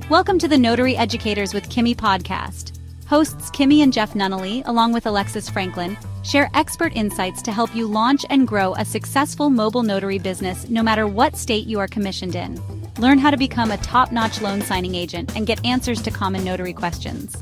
Welcome to the Notary Educators with Kimmi Podcast. Hosts Kimmi and Jeff Nunnally, along with Alexis Franklin, share expert insights to help you launch and grow a successful mobile notary business no matter what state you are commissioned in. Learn how to become a top-notch loan signing agent and get answers to common notary questions.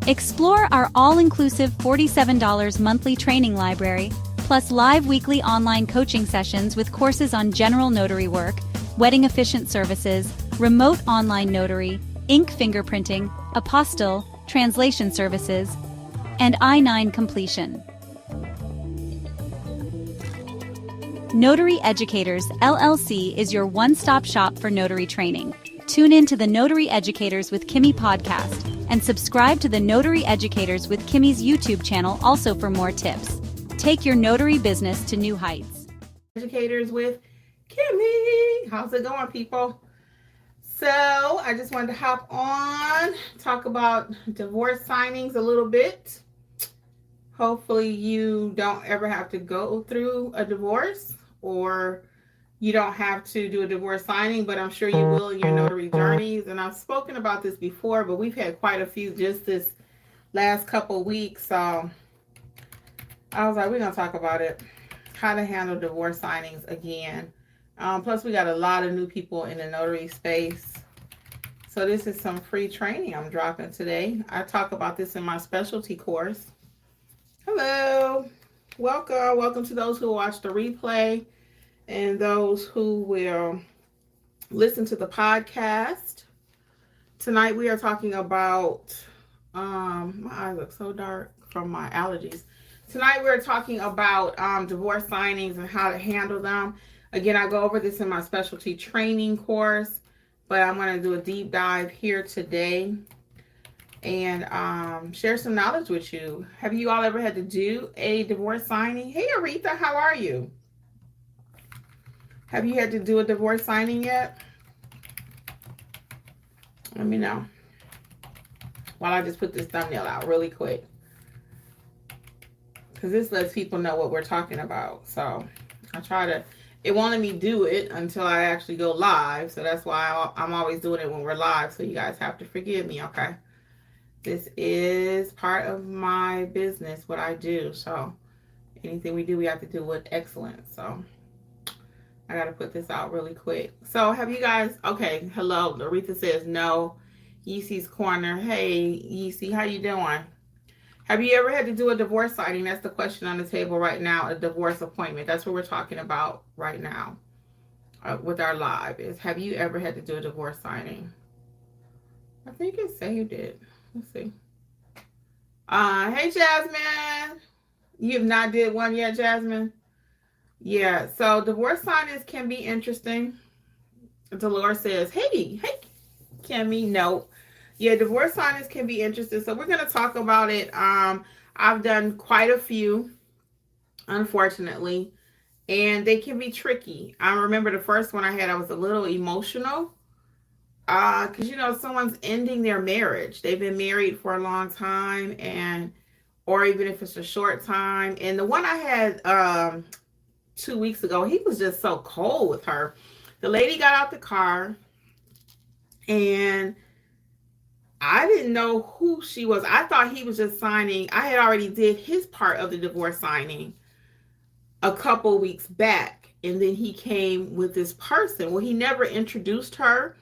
Explore our all-inclusive $47 monthly training library, plus live weekly online coaching sessions with courses on general notary work, wedding efficient services, remote online notary, ink fingerprinting, apostille, translation services, and I-9 completion. Notary Educators, LLC is your one-stop shop for notary training. Tune in to the Notary Educators with Kimmi podcast and subscribe to the Notary Educators with Kimmi's YouTube channel also for more tips. Take your notary business to new heights. Educators with Kimmi. How's it going, people? So I just wanted to hop on, talk about divorce signings a little bit. Hopefully you don't ever have to go through a divorce, or you don't have to do a divorce signing, but I'm sure you will in your notary journeys. And I've spoken about this before, but we've had quite a few just this last couple weeks. So I was like, we're going to talk about it, how to handle divorce signings again. Plus, we got a lot of new people in the notary space. So this is some free training I'm dropping today. I talk about this in my specialty course. Hello. Welcome to those who watch the replay and those who will listen to the podcast. Tonight we are talking about, my eyes look so dark from my allergies. Tonight we're talking about divorce signings and how to handle them. Again, I go over this in my specialty training course, but I'm going to do a deep dive here today and share some knowledge with you. Have you all ever had to do a divorce signing? Hey, Aretha, how are you? Have you had to do a divorce signing yet? Let me know while I just put this thumbnail out really quick, because this lets people know what we're talking about. So I try to, it won't let me do it until I actually go live. So that's why I'm always doing it when we're live. So you guys have to forgive me, okay? This is part of my business, what I do. So anything we do, we have to do with excellence. So I got to put this out really quick. So have you guys, okay, hello. Aretha says no. Yeezy's Corner. Hey, Yeezy, how you doing? Have you ever had to do a divorce signing? That's the question on the table right now, a divorce appointment. That's what we're talking about right now with our live is, have you ever had to do a divorce signing? I think it saved it. Let's see. Hey, Jasmine. You have not did one yet, Jasmine? Yeah, so divorce signings can be interesting. Dolores says, hey, Kimmi, no. Yeah, divorce signings can be interesting. So we're going to talk about it. I've done quite a few, unfortunately, and they can be tricky. I remember the first one I had, I was a little emotional because, you know, someone's ending their marriage. They've been married for a long time, and or even if it's a short time. And the one I had 2 weeks ago, he was just so cold with her. The lady got out the car, and I didn't know who she was. I thought he was just signing. I had already did his part of the divorce signing a couple weeks back. And then he came with this person. Well, he never introduced her.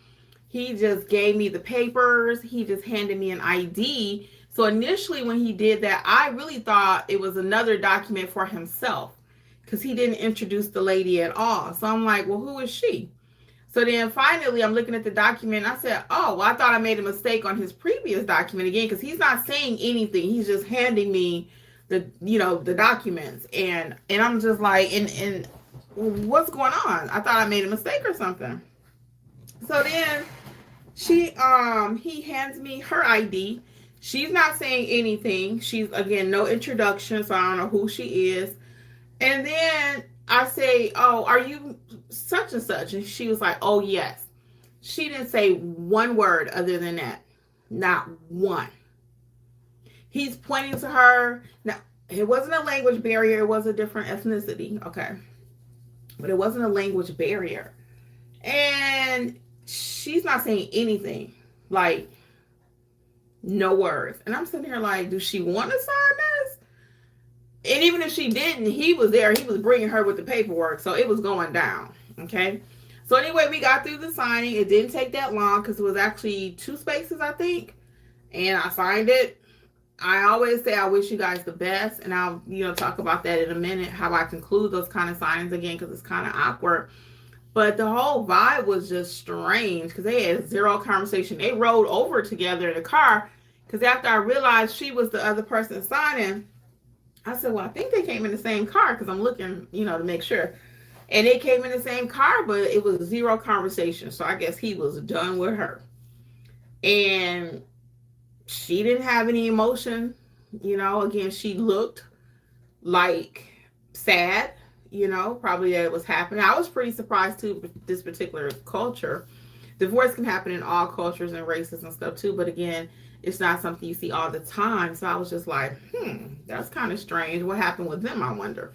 He just gave me the papers. He just handed me an ID. So initially when he did that, I really thought it was another document for himself because he didn't introduce the lady at all. So I'm like, well, who is she? So then finally, I'm looking at the document. And I said, oh, well, I thought I made a mistake on his previous document again, because he's not saying anything. He's just handing me the documents. And I'm just like, and what's going on? I thought I made a mistake or something. So then he hands me her ID. She's not saying anything. She's, again, no introduction. So I don't know who she is. And then I say, oh, are you such and such? And she was like, oh, yes. She didn't say one word other than that. Not one. He's pointing to her. Now, it wasn't a language barrier. It was a different ethnicity. Okay. But it wasn't a language barrier. And she's not saying anything, like no words. And I'm sitting here like, does she want to sign this? And even if she didn't, he was there. He was bringing her with the paperwork. So it was going down. Okay. So anyway, we got through the signing. It didn't take that long because it was actually 2 spaces, I think. And I signed it. I always say I wish you guys the best. And I'll, talk about that in a minute, how I conclude those kind of signings again, because it's kind of awkward. But the whole vibe was just strange because they had zero conversation. They rode over together in the car because after I realized she was the other person signing, I said, well, I think they came in the same car because I'm looking, to make sure. And they came in the same car, but it was zero conversation. So I guess he was done with her. And she didn't have any emotion. Again, she looked like sad, probably that it was happening. I was pretty surprised too with this particular culture. Divorce can happen in all cultures and races and stuff too. But again, it's not something you see all the time. So I was just like, that's kind of strange. What happened with them, I wonder.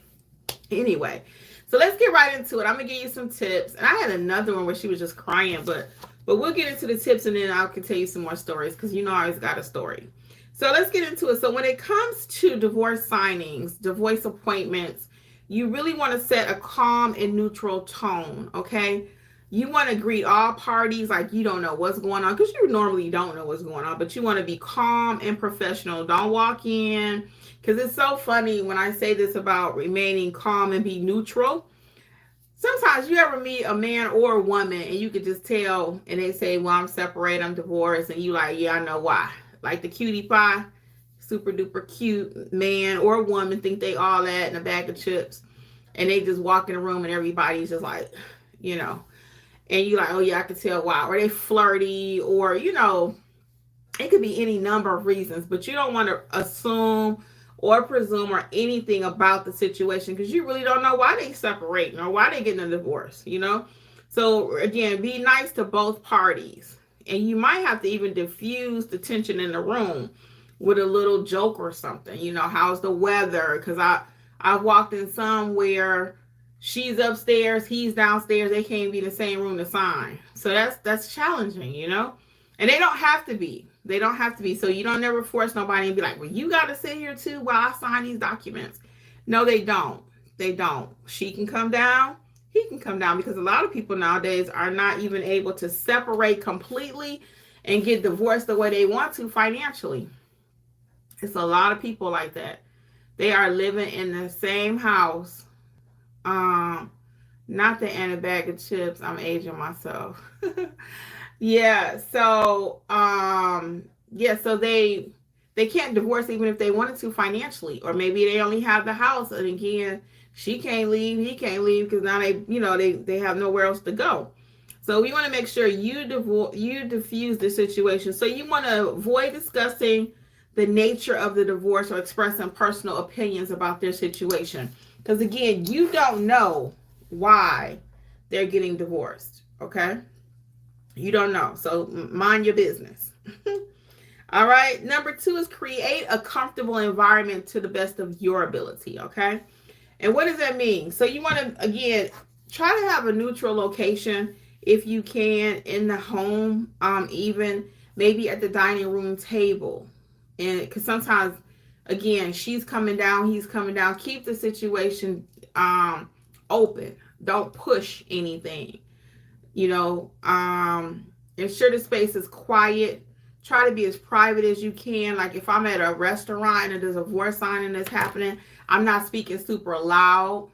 Anyway, so let's get right into it. I'm going to give you some tips. And I had another one where she was just crying, but we'll get into the tips and then I can tell you some more stories because I always got a story. So let's get into it. So when it comes to divorce signings, divorce appointments, you really want to set a calm and neutral tone, okay? You want to greet all parties like you don't know what's going on because you normally don't know what's going on, but you want to be calm and professional. Don't walk in because it's so funny when I say this about remaining calm and be neutral. Sometimes you ever meet a man or a woman and you could just tell and they say, well, I'm separated, I'm divorced. And you like, yeah, I know why. Like the cutie pie, super duper cute man or woman think they all that in a bag of chips. And they just walk in the room and everybody's just like, and you like, oh yeah, I can tell why. Or they flirty or, it could be any number of reasons, but you don't want to assume or presume or anything about the situation because you really don't know why they separating or why they getting a divorce, So again, be nice to both parties. And you might have to even diffuse the tension in the room with a little joke or something. How's the weather? Because I've walked in some where she's upstairs, he's downstairs, they can't be in the same room to sign. So that's challenging, And they don't have to be. They don't have to be. So you don't never force nobody and be like, well, you got to sit here too while I sign these documents. No, they don't. They don't. She can come down. He can come down because a lot of people nowadays are not even able to separate completely and get divorced the way they want to financially. It's a lot of people like that. They are living in the same house. Not the and a bag of chips. I'm aging myself. Yeah. So, so they can't divorce even if they wanted to financially, or maybe they only have the house. And again, she can't leave, he can't leave because now they have nowhere else to go. So we want to make sure you diffuse the situation. So you want to avoid discussing the nature of the divorce or expressing personal opinions about their situation. Because again, you don't know why they're getting divorced. Okay. You don't know. So mind your business. All right. Number 2 is create a comfortable environment to the best of your ability. Okay. And what does that mean? So you want to, again, try to have a neutral location if you can in the home, even maybe at the dining room table. And because sometimes, again, she's coming down, he's coming down. Keep the situation open. Don't push anything. Ensure the space is quiet. Try to be as private as you can. Like if I'm at a restaurant and there's a divorce signing that's happening, I'm not speaking super loud.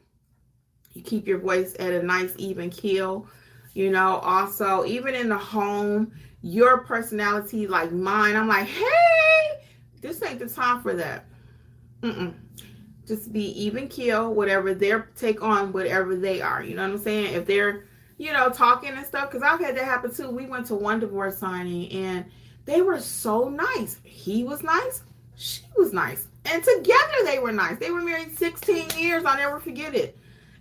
You keep your voice at a nice even keel. Also, even in the home, your personality, like mine, I'm like, hey, this ain't the time for that. Just be even keel, whatever their take on whatever they are. You know what I'm saying? If they're, talking and stuff, because I've had that happen too. We went to one divorce signing and they were so nice. He was nice. She was nice. And together they were nice. They were married 16 years. I'll never forget it.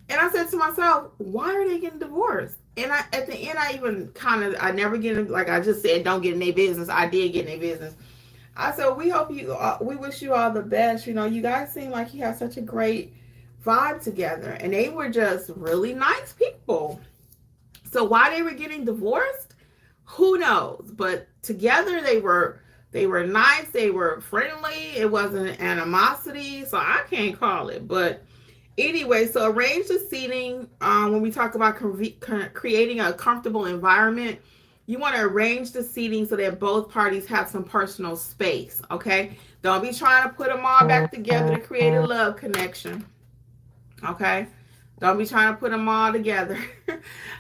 And I said to myself, why are they getting divorced? And at the end, I never get in, like I just said, don't get in their business. I did get in their business. I said, we wish you all the best. You guys seem like you have such a great vibe together. And they were just really nice people. So why they were getting divorced, who knows? But together they were nice, they were friendly, it wasn't animosity, so I can't call it. But anyway, so arrange the seating. When we talk about creating a comfortable environment, you want to arrange the seating so that both parties have some personal space, okay? Don't be trying to put them all back together to create a love connection, okay? Don't be trying to put them all together.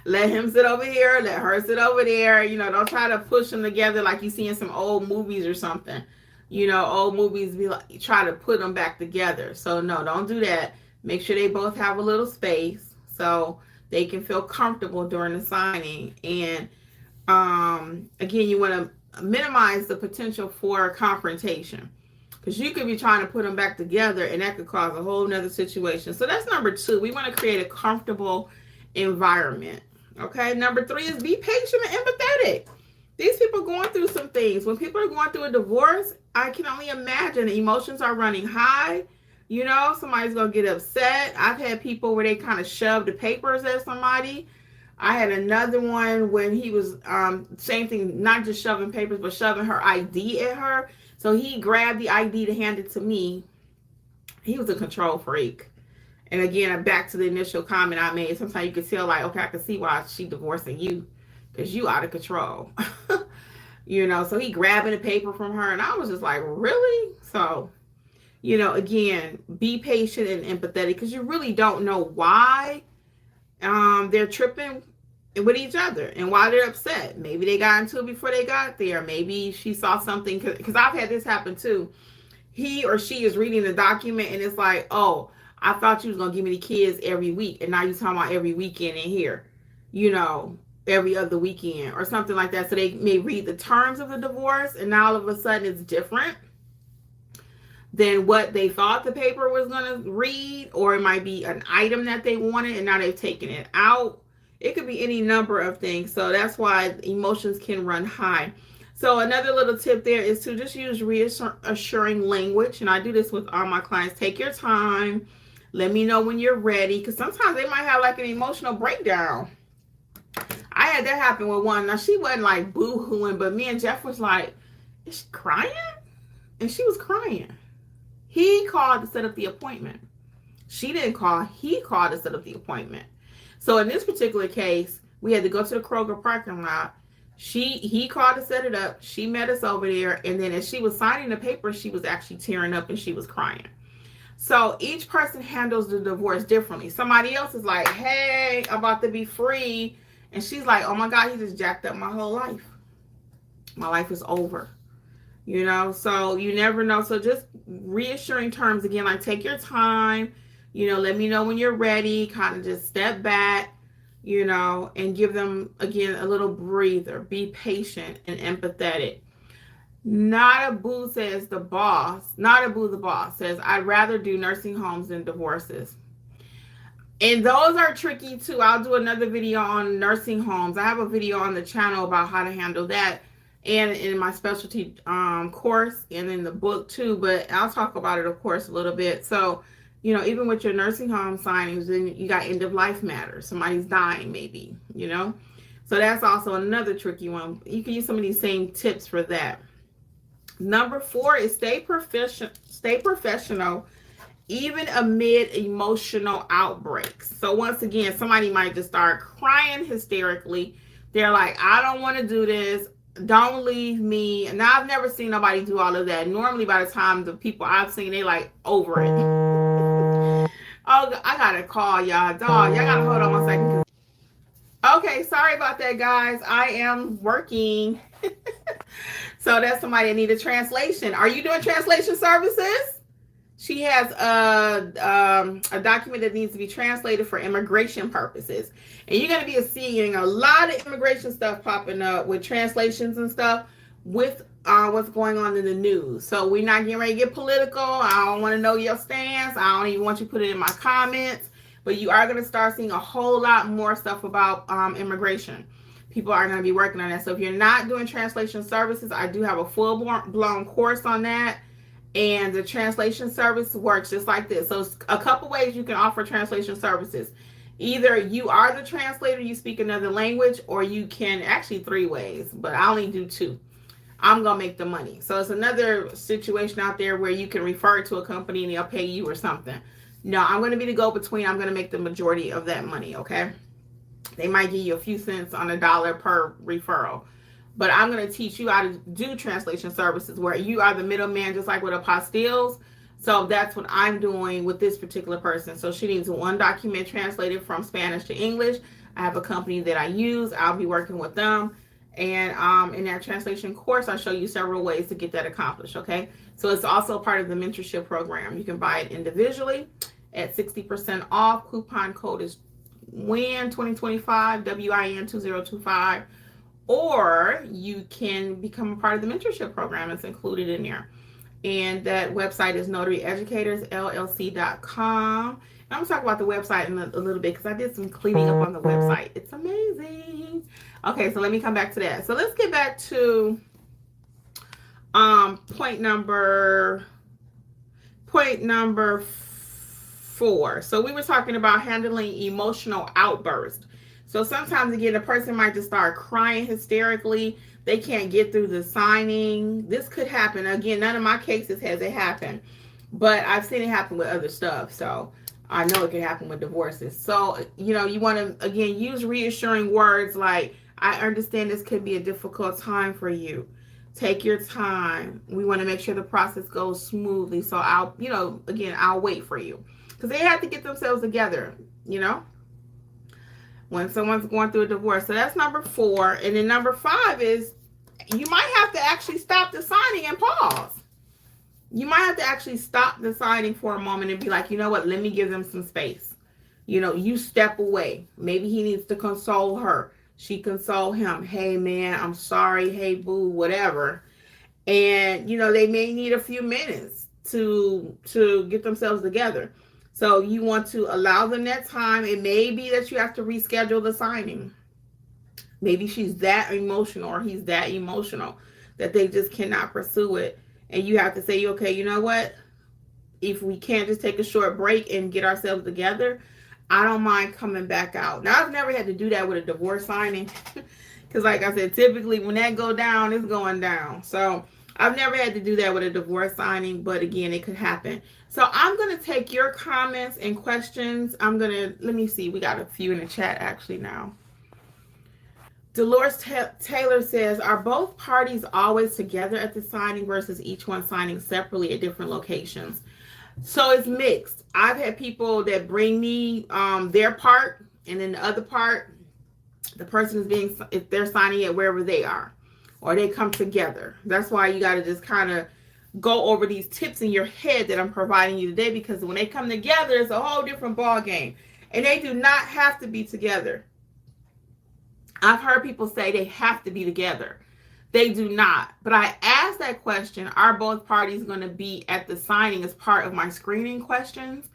Let him sit over here, let her sit over there. Don't try to push them together like you see in some old movies or something. Old movies be like, try to put them back together. So no, don't do that. Make sure they both have a little space so they can feel comfortable during the signing. And again, you want to minimize the potential for confrontation, because you could be trying to put them back together and that could cause a whole nother situation. So that's number 2. We want to create a comfortable environment. Okay. Number 3 is be patient and empathetic. These people are going through some things. When people are going through a divorce, I can only imagine emotions are running high. Somebody's going to get upset. I've had people where they kind of shove the papers at somebody. I had another one when he was, same thing, not just shoving papers, but shoving her ID at her. So he grabbed the ID to hand it to me. He was a control freak. And again, back to the initial comment I made. Sometimes you can tell, like, okay, I can see why she divorcing you, because you out of control. So he grabbing the paper from her, and I was just like, really? So, again, be patient and empathetic, because you really don't know why they're tripping with each other and why they're upset. Maybe they got into it before they got there. Maybe she saw something, because I've had this happen too. He or she is reading the document and it's like, oh, I thought you was going to give me the kids every week, and now you're talking about every weekend in here, every other weekend or something like that. So they may read the terms of the divorce, and now all of a sudden it's different than what they thought the paper was going to read, or it might be an item that they wanted and now they've taken it out. It could be any number of things. So that's why emotions can run high. So another little tip there is to just use reassuring language. And I do this with all my clients. Take your time. Let me know when you're ready, because sometimes they might have like an emotional breakdown. I had that happen with one. Now, she wasn't like boo-hooing, but me and Jeff was like, is she crying? And she was crying. He called to set up the appointment. She didn't call. He called to set up the appointment. So in this particular case, we had to go to the Kroger parking lot. He called to set it up. She met us over there. And then as she was signing the paper, she was actually tearing up and she was crying. So each person handles the divorce differently. Somebody else is like, hey, I'm about to be free. And she's like, oh my God, he just jacked up my whole life. My life is over. So you never know. So just reassuring terms, again, like take your time, let me know when you're ready, kind of just step back, and give them, again, a little breather. Be patient and empathetic. Not a boo says the boss, says, I'd rather do nursing homes than divorces. And those are tricky too. I'll do another video on nursing homes. I have a video on the channel about how to handle that, and in my specialty course and in the book too, but I'll talk about it, of course, a little bit. So, even with your nursing home signings, then you got end of life matters. Somebody's dying maybe, So that's also another tricky one. You can use some of these same tips for that. Number 4 is stay professional, even amid emotional outbreaks. So once again, somebody might just start crying hysterically. They're like, I don't want to do this. Don't leave me. Now, I've never seen nobody do all of that. Normally, by the time the people I've seen, they like over it. Oh, I got to call y'all. Dog, y'all got to hold on 1 second. Okay, sorry about that, guys. I am working. So that's somebody that need a translation. Are you doing translation services? She has a document that needs to be translated for immigration purposes. And you're going to be seeing a lot of immigration stuff popping up with translations and stuff with what's going on in the news. So we're not getting ready to get political. I don't want to know your stance. I don't even want you to put it in my comments. But you are going to start seeing a whole lot more stuff about immigration. People are going to be working on that. So if you're not doing translation services, I do have a full-blown course on that. And the translation service works just like this. So a couple ways you can offer translation services. Either you are the translator, you speak another language, or you can, actually 3 ways, but I only do 2. I'm going to make the money. So it's another situation out there where you can refer to a company and they'll pay you or something. No, I'm going to be the go-between. I'm going to make the majority of that money, okay? They might give you a few cents on a dollar per referral. But I'm going to teach you how to do translation services where you are the middleman, just like with apostilles. So that's what I'm doing with this particular person. So she needs 1 document translated from Spanish to English. I have a company that I use. I'll be working with them. And in that translation course, I'll show you several ways to get that accomplished, okay? So it's also part of the mentorship program. You can buy it individually at 60% off. Coupon code is WIN2025, WIN2025. Or you can become a part of the mentorship program. It's included in there. And that website is Notary Educators, LLC.com. And I'm going to talk about the website in a little bit because I did some cleaning up on the website. It's amazing. Okay, so let me come back to that. So let's get back to point number 4. So we were talking about handling emotional outbursts. So sometimes, again, a person might just start crying hysterically. They can't get through the signing. This could happen. Again, none of my cases has it happen, but I've seen it happen with other stuff. So I know it can happen with divorces. So, you want to, again, use reassuring words like, I understand this could be a difficult time for you. Take your time. We want to make sure the process goes smoothly. So I'll wait for you. Because they have to get themselves together, when someone's going through a divorce. So that's number 4. And then number 5 is you might have to actually stop the signing and pause. You might have to actually stop the signing for a moment and be like, you know what, let me give them some space. You step away. Maybe he needs to console her. She console him. Hey, man, I'm sorry. Hey, boo, whatever. And, they may need a few minutes to get themselves together. So you want to allow them that time. It may be that you have to reschedule the signing. Maybe she's that emotional or he's that emotional that they just cannot pursue it. And you have to say, okay, you know what? If we can't just take a short break and get ourselves together, I don't mind coming back out. Now, I've never had to do that with a divorce signing. Because like I said, typically when that go down, it's going down. So I've never had to do that with a divorce signing. But again, it could happen. So I'm going to take your comments and questions. Let me see. We got a few in the chat actually now. Dolores Taylor says, are both parties always together at the signing versus each one signing separately at different locations? So it's mixed. I've had people that bring me their part, and then the other part, the person if they're signing it wherever they are, or they come together. That's why you got to just kind of go over these tips in your head that I'm providing you today, because when they come together, it's a whole different ball game, and they do not have to be together. I've heard people say they have to be together. They do not. But I asked that question, are both parties going to be at the signing as part of my screening questions?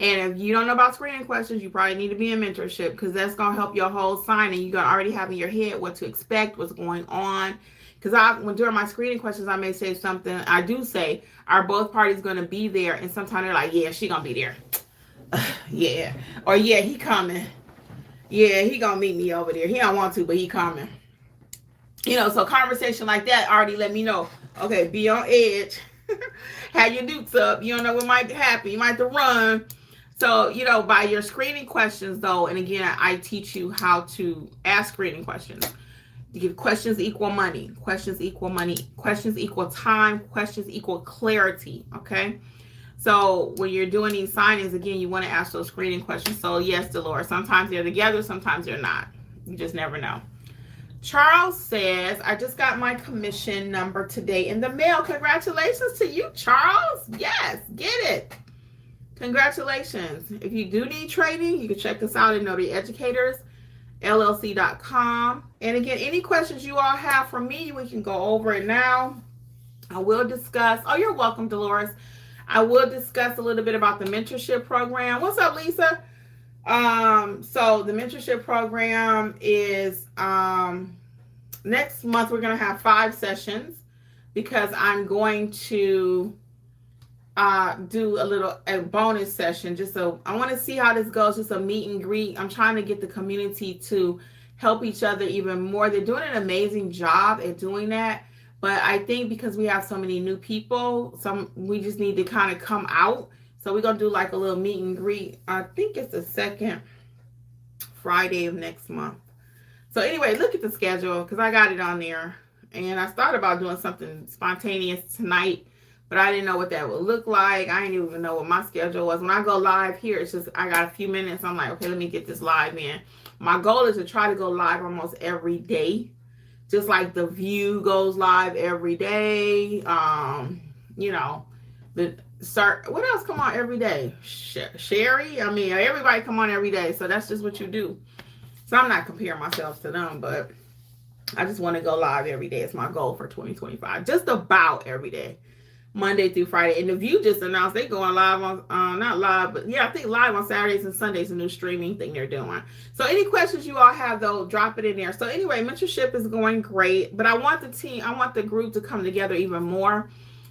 And if you don't know about screening questions, you probably need to be in mentorship, because that's going to help your whole signing. You're going to already have in your head what to expect, what's going on. Because during my screening questions, I may say something. I do say, are both parties going to be there? And sometimes they're like, yeah, she going to be there. Yeah. Or yeah, he coming. Yeah, he going to meet me over there. He don't want to, but he coming. So conversation like that already let me know, okay, be on edge. Have your dukes up. You don't know what might happen. You might have to run. So, by your screening questions, though, and again, I teach you how to ask screening questions. You give questions equal money. Questions equal money. Questions equal time. Questions equal clarity, okay? So when you're doing these signings, again, you want to ask those screening questions. So, yes, Dolores, sometimes they're together, sometimes they're not. You just never know. Charles says, I just got my commission number today in the mail. Congratulations to you, Charles. Yes, get it. Congratulations. If you do need training, you can check us out at Notary Educators, LLC.com. And again, any questions you all have for me, we can go over it now. I will discuss. Oh, you're welcome, Dolores. I will discuss a little bit about the mentorship program. What's up, Lisa? So the mentorship program is next month we're going to have 5 sessions, because I'm going to do a bonus session. Just so I want to see how this goes. Just a meet and greet. I'm trying to get the community to help each other even more. They're doing an amazing job at doing that. But I think because we have so many new people, we just need to kind of come out. So we're going to do like a little meet and greet. I think it's the second Friday of next month. So anyway, look at the schedule because I got it on there. And I started about doing something spontaneous tonight, but I didn't know what that would look like. I didn't even know what my schedule was. When I go live here, it's just I got a few minutes. I'm like, okay, let me get this live in. My goal is to try to go live almost every day. Just like The View goes live every day. What else come on every day? Sherry? I mean, everybody come on every day. So that's just what you do. So I'm not comparing myself to them, but I just want to go live every day. It's my goal for 2025. Just about every day. Monday through Friday. And The View just announced they going live on, not live, but yeah, I think live on Saturdays and Sundays, a new streaming thing they're doing. So any questions you all have, though, drop it in there. So anyway, mentorship is going great, but I want the group to come together even more.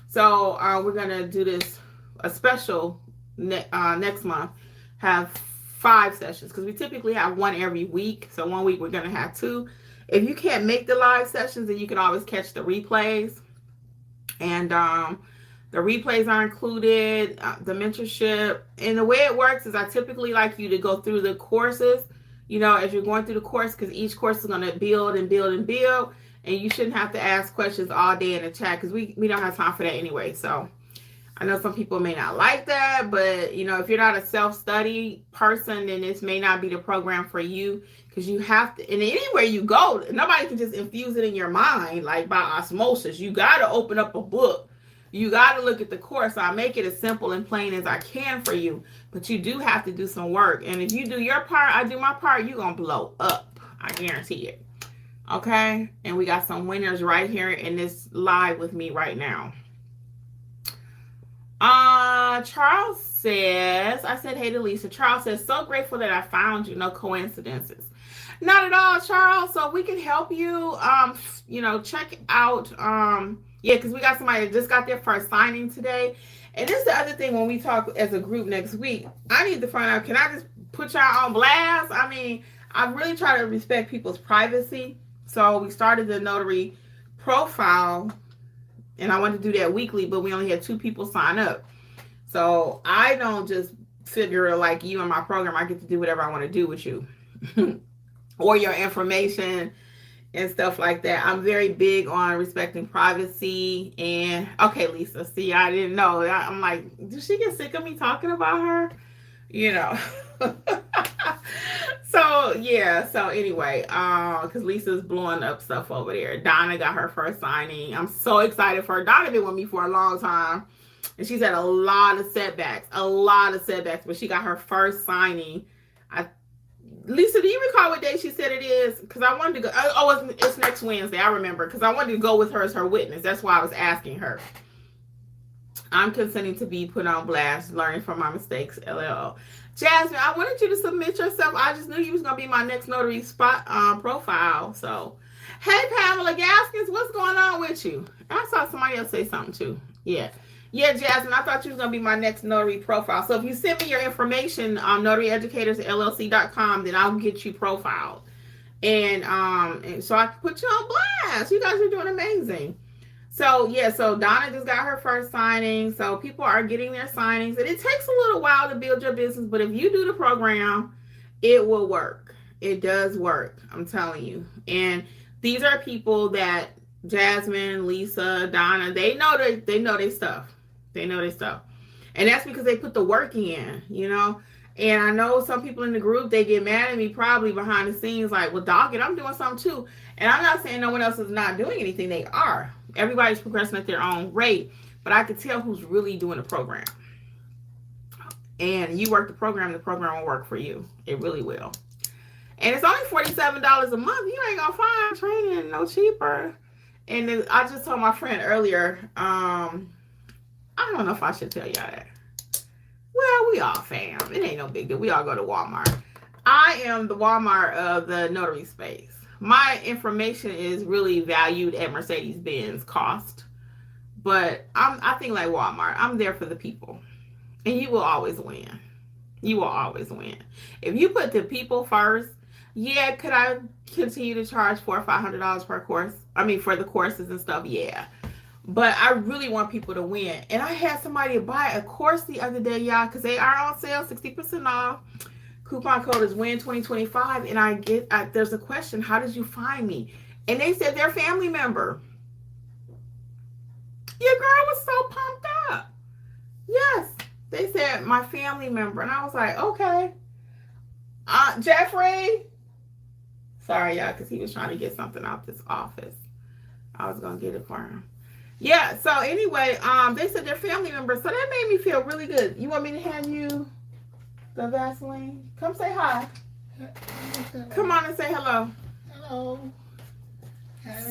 So we're going to do this, a special next month, have 5 sessions because we typically have one every week. So one week we're going to have 2. If you can't make the live sessions, then you can always catch the replays. And the replays are included, the mentorship. And the way it works is I typically like you to go through the courses, as you're going through the course, because each course is going to build and build and build. And you shouldn't have to ask questions all day in the chat because we don't have time for that anyway. So I know some people may not like that, but if you're not a self-study person, then this may not be the program for you because you have to, and anywhere you go, nobody can just infuse it in your mind like by osmosis. You got to open up a book. You got to look at the course. I make it as simple and plain as I can for you, but you do have to do some work. And if you do your part, I do my part, you're going to blow up. I guarantee it. Okay? And we got some winners right here in this live with me right now. Charles says, I said, hey to Lisa. Charles says, so grateful that I found you. No coincidences. Not at all, Charles. So we can help you, check out, because we got somebody that just got their first signing today. And this is the other thing when we talk as a group next week, I need to find out, can I just put y'all on blast? I mean, I really try to respect people's privacy. So we started the notary profile, and I wanted to do that weekly, but we only had 2 people sign up. So I don't just figure like you in my program, I get to do whatever I want to do with you or your information and stuff like that. I'm very big on respecting privacy. And okay, Lisa, see, I didn't know. I'm like, did she get sick of me talking about her? So anyway, because Lisa's blowing up stuff over there. Donna got her first signing. I'm so excited for her. Donna been with me for a long time, and she's had a lot of setbacks, but she got her first signing. Lisa, do you recall what day she said it is? Because I wanted to go. Oh, it's next Wednesday. I remember because I wanted to go with her as her witness. That's why I was asking her. I'm consenting to be put on blast, learning from my mistakes, LL. Jasmine, I wanted you to submit yourself. I just knew you was going to be my next notary spot profile. So, hey, Pamela Gaskins, what's going on with you? I saw somebody else say something too. Yeah, Jasmine, I thought you was going to be my next notary profile. So if you send me your information on notaryeducatorsllc.com, then I'll get you profiled. And so I can put you on blast. You guys are doing amazing. So Donna just got her first signing. So people are getting their signings. And it takes a little while to build your business. But if you do the program, it will work. It does work. I'm telling you. And these are people that Jasmine, Lisa, Donna, they know their stuff. They know their stuff. And that's because they put the work in, And I know some people in the group, they get mad at me probably behind the scenes like, well, dog it, I'm doing something too. And I'm not saying no one else is not doing anything. They are. Everybody's progressing at their own rate. But I can tell who's really doing the program. And you work the program will work for you. It really will. And it's only $47 a month. You ain't going to find training no cheaper. And then I just told my friend earlier, I don't know if I should tell y'all that. Well, we all fam. It ain't no big deal. We all go to Walmart. I am the Walmart of the notary space. My information is really valued at Mercedes-Benz cost. But I think like Walmart, I'm there for the people. And you will always win. You will always win. If you put the people first, yeah, could I continue to charge $400 or $500 per course? I mean, for the courses and stuff, yeah. But I really want people to win. And I had somebody buy a course the other day, y'all, because they are on sale, 60% off. Coupon code is WIN2025. And there's a question, how did you find me? And they said they're a family member. Your girl was so pumped up. Yes. They said, my family member. And I was like, okay. Jeffrey. Sorry, y'all, because he was trying to get something out this office. I was going to get it for him. Yeah, so anyway, they said they're family members. So that made me feel really good. You want me to hand you the Vaseline? Come say hi. Come on and say hello. Hello.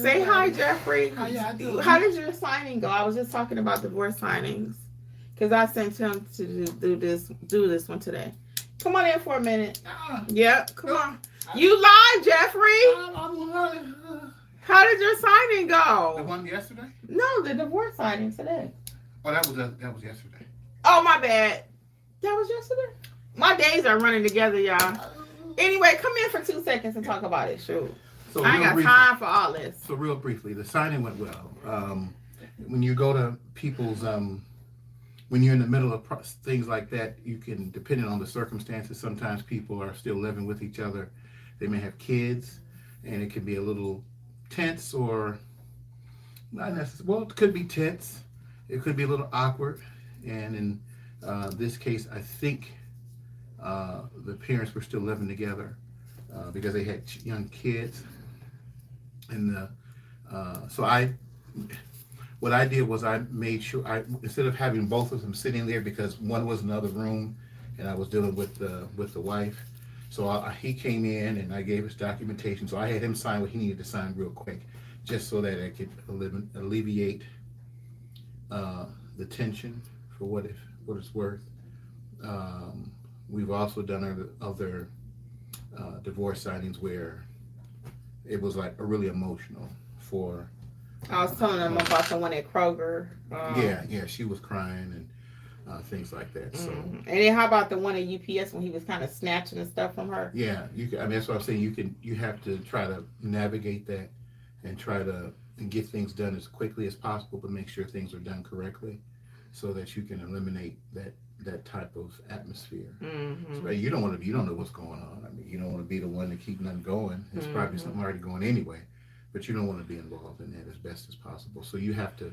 Say hi, Jeffrey. How y'all doing? How did your signing go? I was just talking about divorce signings. Because I sent him to do this one today. Come on in for a minute. Yep, come on. You live, Jeffrey. How did your signing go? The one yesterday? No, the divorce signing today. Oh, that was yesterday. Oh, my bad. That was yesterday? My days are running together, y'all. Anyway, come in for 2 seconds and talk about it. Shoot. So I ain't got time for all this. So real briefly, the signing went well. When you go to people's, when you're in the middle of things like that, you can, depending on the circumstances, sometimes people are still living with each other. They may have kids, and it can be a little tense or not necessarily. Well, it could be tense. It could be a little awkward. And in this case, I think the parents were still living together because they had young kids. And what I did was I made sure instead of having both of them sitting there, because one was in another room and I was dealing with the wife. So he came in and I gave his documentation. So I had him sign what he needed to sign real quick, just so that I could alleviate the tension for what it's worth. We've also done other divorce signings where it was like really emotional for. I was telling them about the one at Kroger. Yeah, she was crying and things like that. So, and then how about the one at UPS when he was kind of snatching and stuff from her? Yeah, that's what I'm saying. You have to try to navigate that and try to get things done as quickly as possible, but make sure things are done correctly, so that you can eliminate that type of atmosphere. So you don't know what's going on. I mean, you don't want to be the one to keep nothing going. It's probably something already going anyway, but you don't want to be involved in that as best as possible. So you have to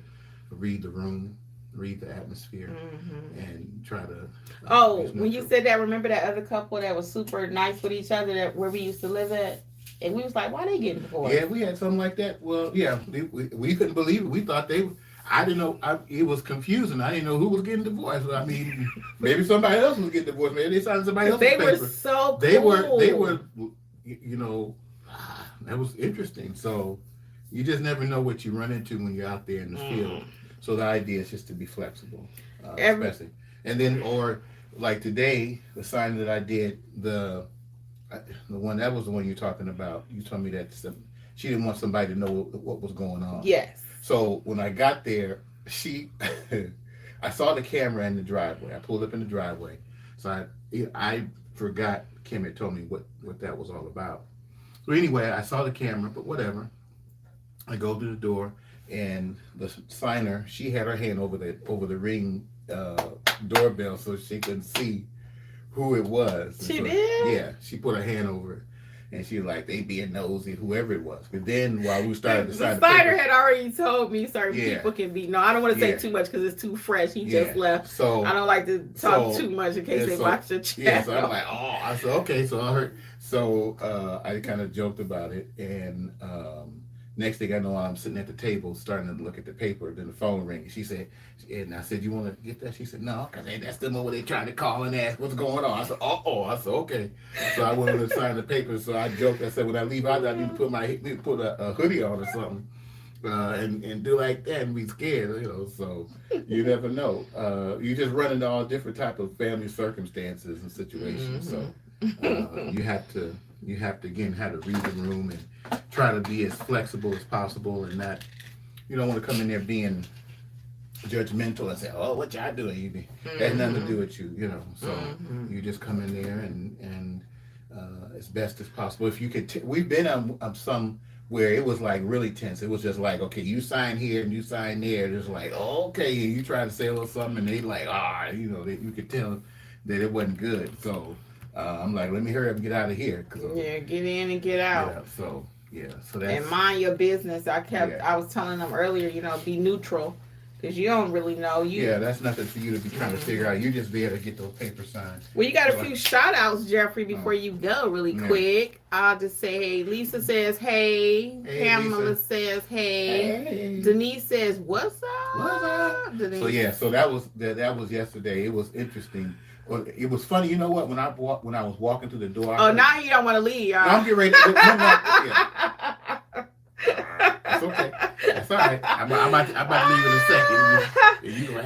read the room, read the atmosphere, and try to. When you said that, remember that other couple that was super nice with each other where we used to live at? And we was like, why they getting divorced? Yeah, we had something like that. Well, yeah, we couldn't believe it. We thought I didn't know. It was confusing. I didn't know who was getting divorced. I mean, maybe somebody else was getting divorced. Maybe they signed somebody else's paper. They were so cool. They were, that was interesting. So you just never know what you run into when you're out there in the field. So the idea is just to be flexible, especially. And then, or like today, the sign that I did, the one, that was the one you're talking about. You told me that she didn't want somebody to know what was going on. Yes. So when I got there, I saw the camera in the driveway. I pulled up in the driveway. So I forgot Kim had told me what that was all about. So anyway, I saw the camera, but whatever. I go to the door, and the signer, she had her hand over the ring doorbell so she couldn't see who it was. She did? Yeah, she put her hand over it. And she was like, they being nosy, whoever it was. But then while we started to sign the signer had already told me certain people can be. No, I don't want to say too much because it's too fresh. He just left. So I don't like to talk too much in case they watch the chat. Yeah, so I'm like, I said, okay. So I heard. So I kind of joked about it. And next thing I know, I'm sitting at the table starting to look at the paper. Then the phone rang. She said, and I said, you want to get that? She said, no, because that's the moment they trying to call and ask what's going on. I said, I said, okay. So I went to sign the paper. So I joked. I said, when I leave out, I need to put a hoodie on or something, and do like that and be scared, So you never know. You just run into all different type of family circumstances and situations. So you have to again how to read the room and try to be as flexible as possible, and not, you don't want to come in there being judgmental and say, "Oh, what y'all doing?" That has nothing to do with you, you know. So you just come in there and as best as possible. If you could, we've been on some where it was like really tense. It was just like, okay, you sign here and you sign there. Just like, oh, okay, you try to say a little something, and they like, you know, you could tell that it wasn't good. So I'm like, let me hurry up and get out of here. Yeah, get in and get out. So that's, and mind your business. I was telling them earlier, you know, be neutral. Because you don't really know. That's nothing for you to be trying to figure out. You just be able to get those papers signed. Well, you got a few shout outs, Jeffrey, before you go really quick. I'll just say, hey, Lisa says, hey. Pamela Lisa says, hey. Denise says, what's up? Denise. So that was yesterday. It was interesting. Well, it was funny. You know what? When I was walking through the door. Now you don't want to leave, y'all. I'm getting ready to It's okay. That's all right. I'm about to leave in a second.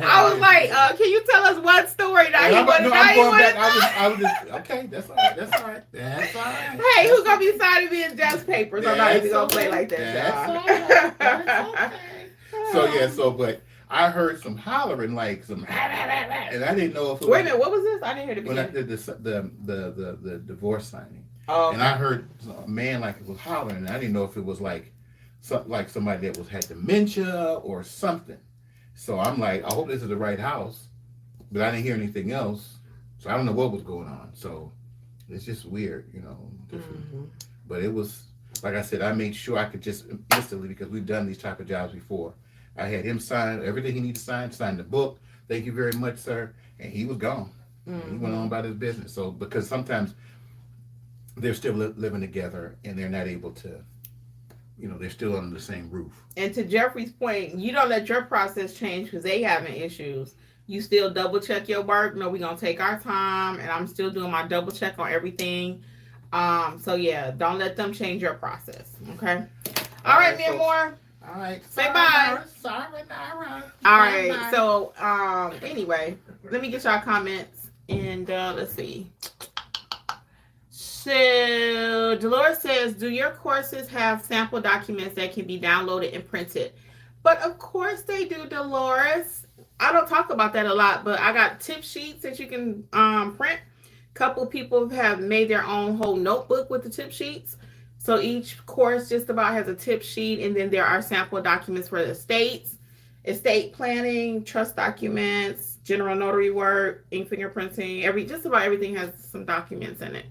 I was like, can you tell us one story that you want to know? I was just, okay, that's all right. That's all right. Hey, who's going to be signing me in Jeff's papers? I'm not even going to play like that, That's all right. But I heard some hollering, like some, and I didn't know if it was. Wait a minute, what was this? I didn't hear the beginning. When I did the divorce signing. Oh. And I heard a man like it was hollering, and I didn't know if it was like somebody that had dementia or something. So I'm like, I hope this is the right house, but I didn't hear anything else, so I don't know what was going on. So it's just weird, you know. But it was, like I said, I made sure I could just instantly, because we've done these type of jobs before. I had him sign everything he needed to sign the book. Thank you very much, sir. And he was gone. He went on about his business. So because sometimes they're still living together and they're not able to, you know, they're still under the same roof. And to Jeffrey's point, you don't let your process change because they having issues. You still double check your work. No, we're going to take our time, and I'm still doing my double check on everything. So yeah, don't let them change your process. Okay. All right, me and more. All right. Say bye. Sorry, Nara. All right. Bye. So anyway, let me get y'all comments, and let's see. So Dolores says, do your courses have sample documents that can be downloaded and printed? But of course they do, Dolores. I don't talk about that a lot, but I got tip sheets that you can print. A couple people have made their own whole notebook with the tip sheets. So each course just about has a tip sheet, and then there are sample documents for the estates, estate planning, trust documents, general notary work, ink fingerprinting, just about everything has some documents in it.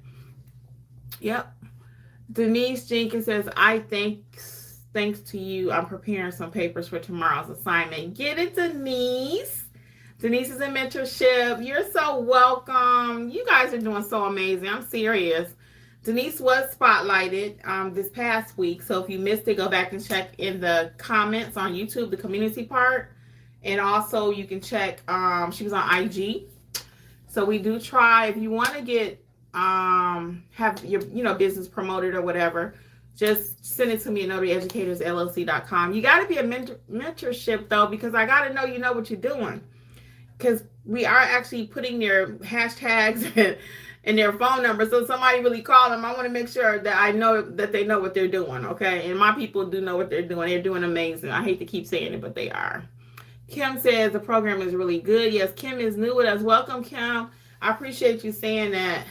Yep. Denise Jenkins says, thanks to you, I'm preparing some papers for tomorrow's assignment. Get it, Denise. Denise is in mentorship. You're so welcome. You guys are doing so amazing. I'm serious. Denise was spotlighted this past week. So if you missed it, go back and check in the comments on YouTube, the community part. And also you can check, she was on IG. So we do try, if you want to get have your business promoted or whatever, just send it to me at notaryeducatorsllc.com. You got to be a mentorship though, because I got to know you know what you're doing, because we are actually putting their hashtags and their phone numbers. So somebody really call them, I want to make sure that I know that they know what they're doing. Okay. And my people do know what they're doing. They're doing amazing. I hate to keep saying it, but they are. Kim says the program is really good. Yes, Kim is new with us. Welcome, Kim. I appreciate you saying that.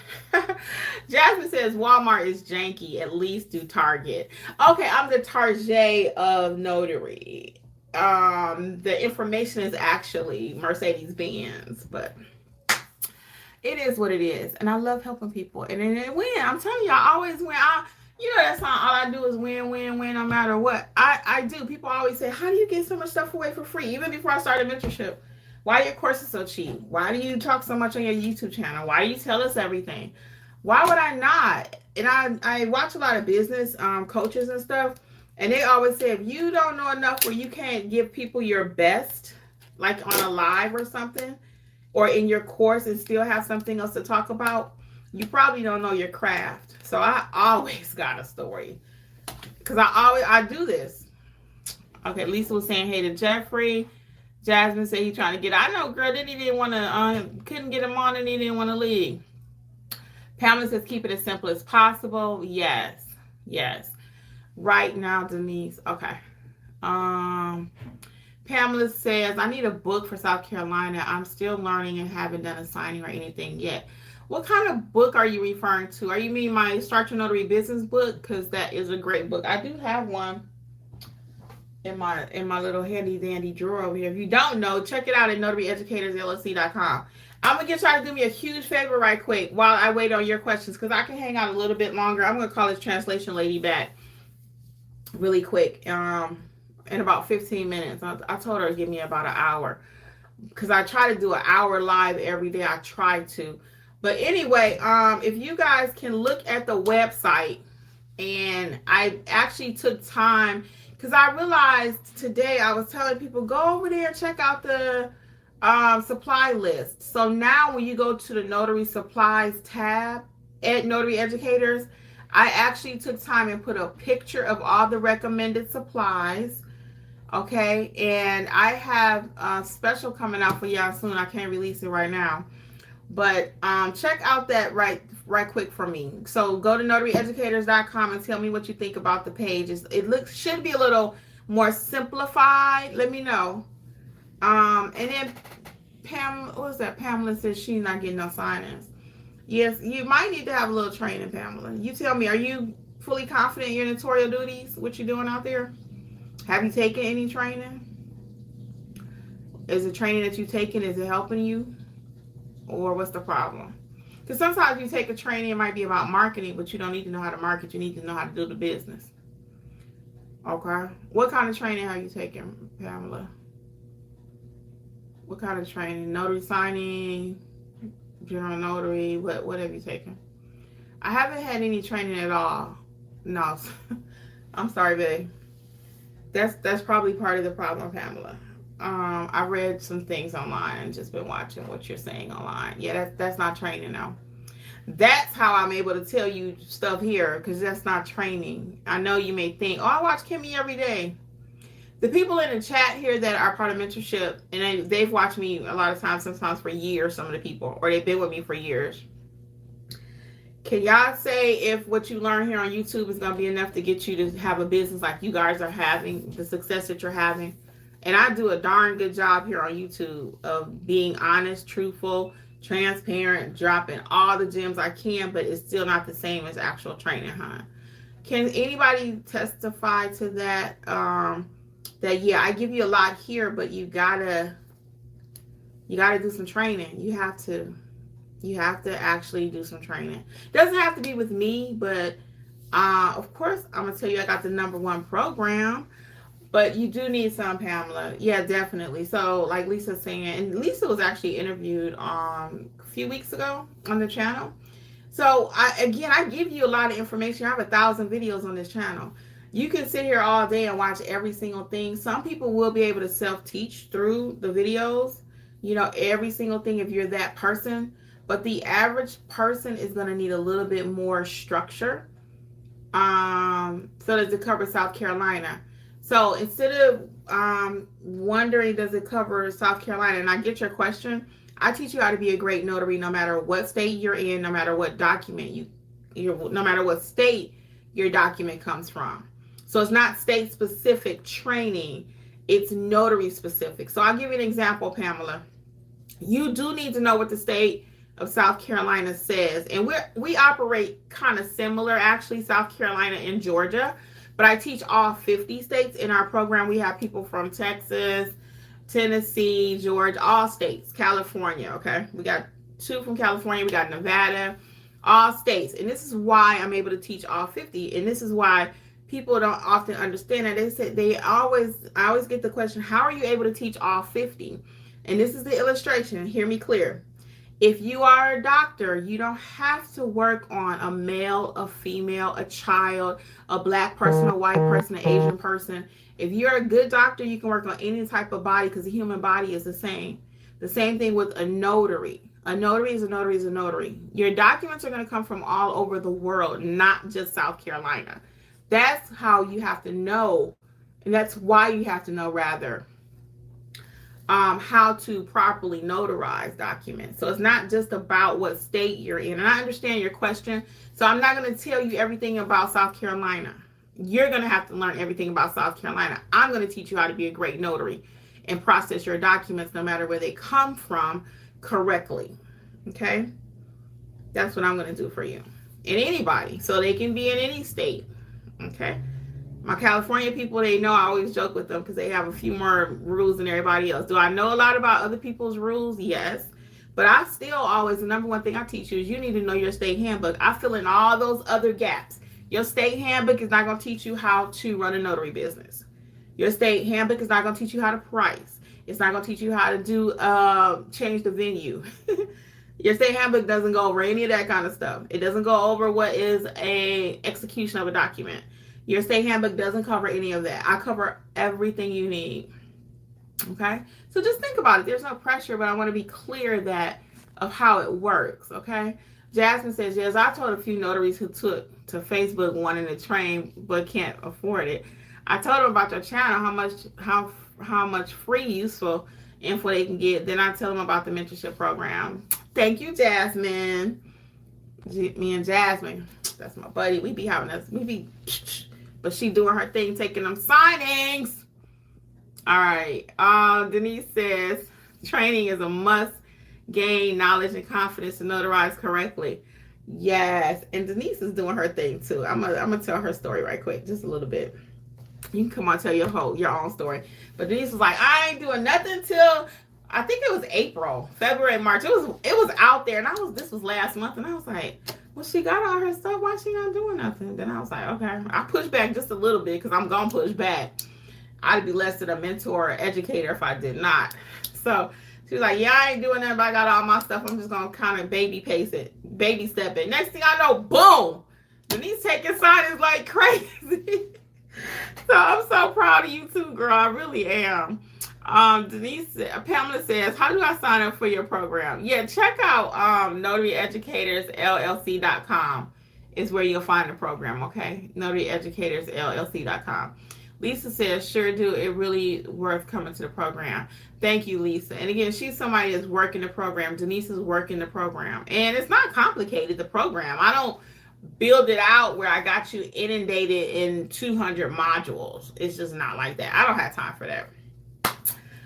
Jasmine says Walmart is janky. At least do Target. Okay, I'm the Target of notary. The information is actually Mercedes-Benz, but it is what it is. And I love helping people. And then it win. I'm telling you, I always win. That's not all I do is win, no matter what. I do. People always say, how do you get so much stuff away for free? Even before I started mentorship. Why are your courses so cheap? Why do you talk so much on your YouTube channel? Why do you tell us everything? Why would I not? And I watch a lot of business coaches and stuff, and they always say, if you don't know enough where you can't give people your best, like on a live or something, or in your course and still have something else to talk about, you probably don't know your craft. So I always got a story, because I do this. Okay, Lisa was saying hey to Jeffrey. Jasmine said he's trying to get. I know, girl. Then he didn't want to. Couldn't get him on, and he didn't want to leave. Pamela says keep it as simple as possible. Yes. Right now, Denise. Okay. Pamela says, I need a book for South Carolina. I'm still learning and haven't done a signing or anything yet. What kind of book are you referring to? Are you mean my Start Your Notary Business book? Because that is a great book. I do have one in my little handy dandy drawer over here. If you don't know, check it out at notaryeducatorsllc.com. I'm going to get y'all to do me a huge favor right quick while I wait on your questions, because I can hang out a little bit longer. I'm going to call this translation lady back really quick. In about 15 minutes. I told her to give me about an hour, because I try to do an hour live every day. I try to. But anyway, if you guys can look at the website, and I actually took time, because I realized today I was telling people, go over there and check out the supply list. So now when you go to the Notary Supplies tab at Notary Educators, I actually took time and put a picture of all the recommended supplies. Okay, and I have a special coming out for y'all soon. I can't release it right now, but check out that right quick for me. So go to notaryeducators.com and tell me what you think about the page. Should be a little more simplified. Let me know. And then Pamela says she's not getting no signings. Yes, you might need to have a little training, Pamela. You tell me, are you fully confident in your notarial duties? What you doing out there? Have you taken any training? Is the training that you've taken, is it helping you? Or what's the problem? Because sometimes you take a training, it might be about marketing, but you don't need to know how to market. You need to know how to do the business. Okay. What kind of training have you taken, Pamela? What kind of training? Notary signing, general notary, what have you taken? I haven't had any training at all. No. I'm sorry, babe. That's probably part of the problem, Pamela. I read some things online and just been watching what you're saying online. Yeah, that's not training now. That's how I'm able to tell you stuff here, because that's not training. I know you may think, oh, I watch Kimmi every day. The people in the chat here that are part of mentorship, and they've watched me a lot of times, sometimes for years, some of the people, or they've been with me for years. Can y'all say if what you learn here on YouTube is going to be enough to get you to have a business like you guys are having, the success that you're having? And I do a darn good job here on YouTube of being honest, truthful, transparent, dropping all the gems I can, but it's still not the same as actual training, huh? Can anybody testify to that? That, yeah, I give you a lot here, but you gotta do some training. You have to actually do some training. Doesn't have to be with me, but of course, I'm going to tell you I got the #1 program, but you do need some, Pamela. Yeah, definitely. So like Lisa's saying, and Lisa was actually interviewed a few weeks ago on the channel. So I give you a lot of information. I have 1,000 videos on this channel. You can sit here all day and watch every single thing. Some people will be able to self-teach through the videos, every single thing if you're that person. But the average person is going to need a little bit more structure so that it covers South Carolina. So instead of wondering, does it cover South Carolina? And I get your question. I teach you how to be a great notary no matter what state you're in, no matter what document no matter what state your document comes from. So it's not state-specific training. It's notary-specific. So I'll give you an example, Pamela. You do need to know what the state of South Carolina says, and we operate kind of similar, actually, South Carolina and Georgia, but I teach all 50 states in our program. We have people from Texas, Tennessee, Georgia, all states, California. Okay, we got 2 from California, we got Nevada, all states, and this is why I'm able to teach all 50, and this is why people don't often understand that. They say I always get the question, how are you able to teach all 50? And this is the illustration. Hear me clear. If you are a doctor, you don't have to work on a male, a female, a child, a black person, a white person, an Asian person. If you're a good doctor, you can work on any type of body because the human body is the same. The same thing with a notary. A notary is a notary is a notary. Your documents are going to come from all over the world, not just South Carolina. That's how you have to know, and that's why you have to know, rather, how to properly notarize documents. So it's not just about what state you're in. And I understand your question. So I'm not going to tell you everything about South Carolina. You're going to have to learn everything about South Carolina. I'm going to teach you how to be a great notary. and process your documents, no matter where they come from, correctly. Okay? That's what I'm going to do for you. And anybody. So they can be in any state. Okay? My California people, they know I always joke with them because they have a few more rules than everybody else. Do I know a lot about other people's rules? Yes. But I still always, the number one thing I teach you is you need to know your state handbook. I fill in all those other gaps. Your state handbook is not going to teach you how to run a notary business. Your state handbook is not going to teach you how to price. It's not going to teach you how to do change the venue. Your state handbook doesn't go over any of that kind of stuff. It doesn't go over what is a execution of a document. Your state handbook doesn't cover any of that. I cover everything you need. Okay? So just think about it. There's no pressure, but I want to be clear of how it works. Okay? Jasmine says, yes, I told a few notaries who took to Facebook wanting to train but can't afford it. I told them about your channel, how much free, useful info they can get. Then I tell them about the mentorship program. Thank you, Jasmine. Me and Jasmine, that's my buddy. We be but she doing her thing, taking them signings. All right. Denise says, training is a must. Gain knowledge and confidence to notarize correctly. Yes. And Denise is doing her thing too. I'm gonna tell her story right quick, just a little bit. You can come on and tell your own story. But Denise was like, I ain't doing nothing till I think it was April, February, March. It was out there, and this was last month, and I was like, well, she got all her stuff. Why she not doing nothing? Then I was like, okay. I pushed back just a little bit because I'm gonna push back. I'd be less than a mentor or educator if I did not. So she was like, yeah, I ain't doing nothing, but I got all my stuff. I'm just going to kind of baby step it. Next thing I know, boom, Denise taking signings like crazy. So I'm so proud of you too, girl. I really am. Pamela says, how do I sign up for your program? Yeah, check out NotaryEducatorsLLC.com is where you'll find the program, okay? NotaryEducatorsLLC.com. Lisa says, sure do. It really worth coming to the program. Thank you, Lisa. And again, she's somebody that's working the program. Denise is working the program. And it's not complicated, the program. I don't build it out where I got you inundated in 200 modules. It's just not like that. I don't have time for that.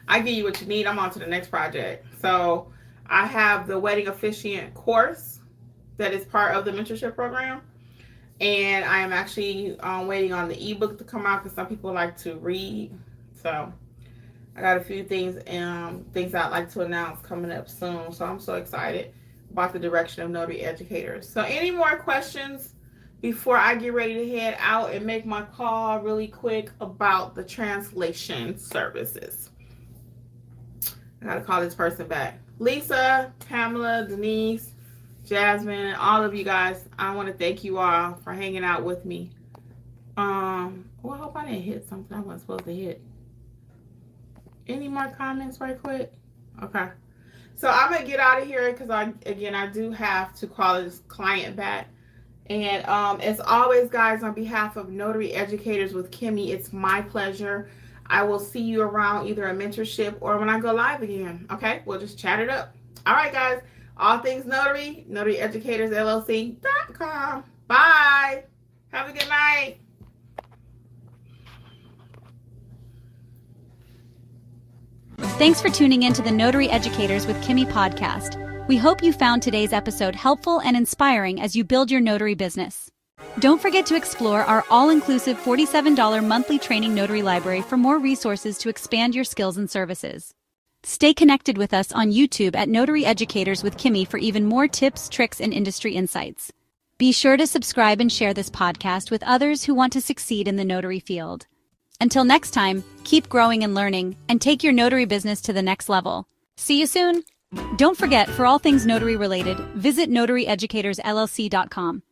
I give you what you need. I'm on to the next project. So I have the wedding officiant course that is part of the mentorship program. And I am actually waiting on the ebook to come out because some people like to read. So I got a few things I'd like to announce coming up soon. So I'm so excited about the direction of Notary Educators. So any more questions before I get ready to head out and make my call really quick about the translation services? I got to call this person back. Lisa, Pamela, Denise, Jasmine, all of you guys, I want to thank you all for hanging out with me. Well, I hope I didn't hit something I wasn't supposed to hit. Any more comments right quick? Okay. So I'm going to get out of here because I do have to call this client back. And as always, guys, on behalf of Notary Educators with Kimmi, it's my pleasure. I will see you around either a mentorship or when I go live again. Okay? We'll just chat it up. All right, guys. All things notary, NotaryEducatorsLLC.com. Bye. Have a good night. Thanks for tuning in to the Notary Educators with Kimmi podcast. We hope you found today's episode helpful and inspiring as you build your notary business. Don't forget to explore our all-inclusive $47 monthly training notary library for more resources to expand your skills and services. Stay connected with us on YouTube at Notary Educators with Kimmi for even more tips, tricks, and industry insights. Be sure to subscribe and share this podcast with others who want to succeed in the notary field. Until next time, keep growing and learning, and take your notary business to the next level. See you soon! Don't forget, for all things notary related, visit NotaryEducatorsLLC.com.